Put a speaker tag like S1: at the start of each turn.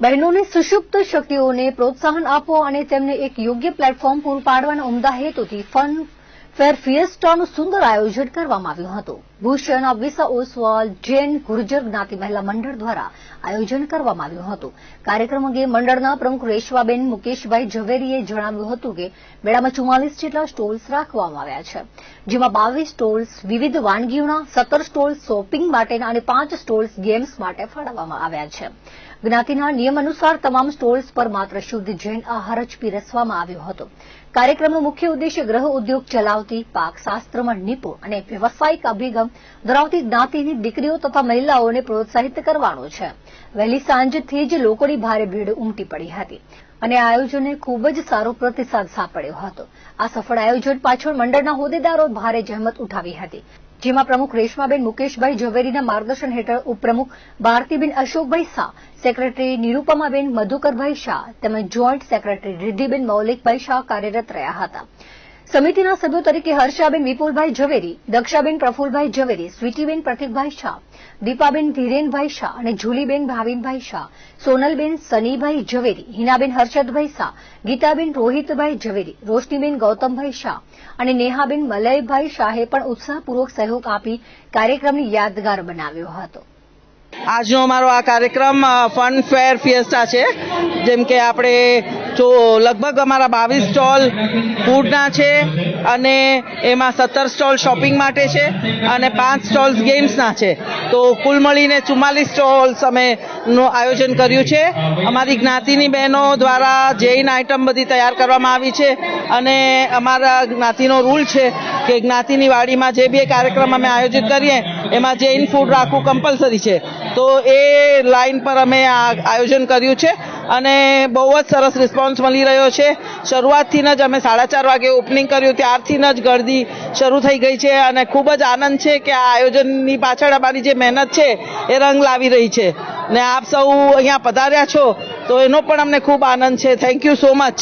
S1: બહેનોની સુષુપ્ત શક્તિઓને પ્રોત્સાહન આપો અને તેમને એક યોગ્ય પ્લેટફોર્મ પૂરું પાડવાના ઉમદા હેતુથી ફન ફેર ફિએસ્ટાનું સુંદર આયોજન કરવામાં આવ્યું હતું. ભૂષણ વિસા ઓસવાલ જૈન ગુર્જર જ્ઞાતિ મહિલા મંડળ દ્વારા આયોજન કરવામાં આવ્યું હતું. કાર્યક્રમ અંગે મંડળના પ્રમુખ રેશવાબેન મુકેશભાઈ ઝવેરીએ જણાવ્યું હતું કે મેળામાં 44 જેટલા સ્ટોલ્સ રાખવામાં આવ્યા છે, જેમાં 22 સ્ટોલ્સ વિવિધ વાનગીઓના, 17 સ્ટોલ્સ શોપિંગ માટેના અને 5 સ્ટોલ્સ ગેમ્સ માટે ફાળવવામાં આવ્યા છે. જ્ઞાતિના નિયમ અનુસાર તમામ સ્ટોલ્સ પર માત્ર શુદ્ધ જૈન આહાર જ પીરસવામાં આવ્યો હતો. કાર્યક્રમનો મુખ્ય ઉદ્દેશ્ય ગ્રહ ઉદ્યોગ ચલાવતી, પાકશાસ્ત્રમાં નિપુણ અને વ્યવસાયિક અભિગમ ધરાવતી જ્ઞાતિની દીકરીઓ તથા મહિલાઓને પ્રોત્સાહિત કરવાનો છે. વહેલી સાંજથી જ લોકોની ભારે ભીડ ઉમટી પડી હતી અને આ આયોજનને ખૂબ જ સારો પ્રતિસાદ સાંપડ્યો હતો. આ સફળ આયોજન પાછળ મંડળના હોદ્દેદારો ભારે જહેમત ઉઠાવી હતી, જેમાં પ્રમુખ રેશમાબેન મુકેશભાઈ ઝવેરીના માર્ગદર્શન હેઠળ ઉપપ્રમુખ ભારતીબેન અશોકભાઈ શાહ, સેક્રેટરી નિરૂપમાબેન મધુકરભાઈ શાહ તેમજ જોઈન્ટ સેક્રેટરી રિદ્ધિબેન મૌલિકભાઈ શાહ કાર્યરત રહ્યા હતા. સમિતિના સભ્યો તરીકે હર્ષાબેન વિપુલભાઈ ઝવેરી, દક્ષાબેન પ્રફુલભાઈ ઝવેરી, સ્વીટીબેન પ્રતિકભાઈ શાહ, દીપાબેન ધીરેનભાઈ શાહ અને જુલીબેન ભાવિનભાઈ શાહ, સોનલબેન સનીભાઈ ઝવેરી, હિનાબેન હર્ષદભાઈ શાહ, ગીતાબેન રોહિતભાઈ ઝવેરી, રોશનીબેન ગૌતમભાઈ શાહ અને નેહાબેન મલયભાઈ શાહે પણ ઉત્સાહપૂર્વક સહયોગ આપી કાર્યક્રમને યાદગાર બનાવ્યો હતો.
S2: આજનો અમારો આ કાર્યક્રમ ફન ફેર ફિએસ્ટા છે. જેમ કે આપણે લગભગ અમારા 22 સ્ટોલ ફૂડના છે અને એમાં 17 સ્ટોલ શોપિંગ માટે છે અને 5 સ્ટોલ્સ ગેમ્સના છે. તો કુલ મળીને 44 સ્ટોલ્સ અમે આયોજન કર્યું છે. અમારી જ્ઞાતિની બહેનો દ્વારા જૈન આઇટમ બધી તૈયાર કરવામાં આવી છે અને અમારા જ્ઞાતિનો રૂલ છે કે જ્ઞાતિની વાડીમાં જે બી કાર્યક્રમ અમે આયોજિત કરીએ એમાં જૈન ફૂડ રાખવું કમ્પલસરી છે. તો એ લાઈન પર અમે આ આયોજન કર્યું છે અને બહુ જ સરસ રિસ્પોન્સ મળી રહ્યો છે. શરૂઆતથી જ અમે 4:30 વાગે ઓપનિંગ કર્યું, ત્યારથી જ ગળદી શરૂ થઈ ગઈ છે અને ખૂબ જ આનંદ છે કે આ આયોજનની પાછળ અમારી જે મહેનત છે એ રંગ લાવી રહી છે. ને આપ સૌ અહીંયા પધાર્યા છો તો એનો પણ અમને ખૂબ આનંદ છે. Thank you so much.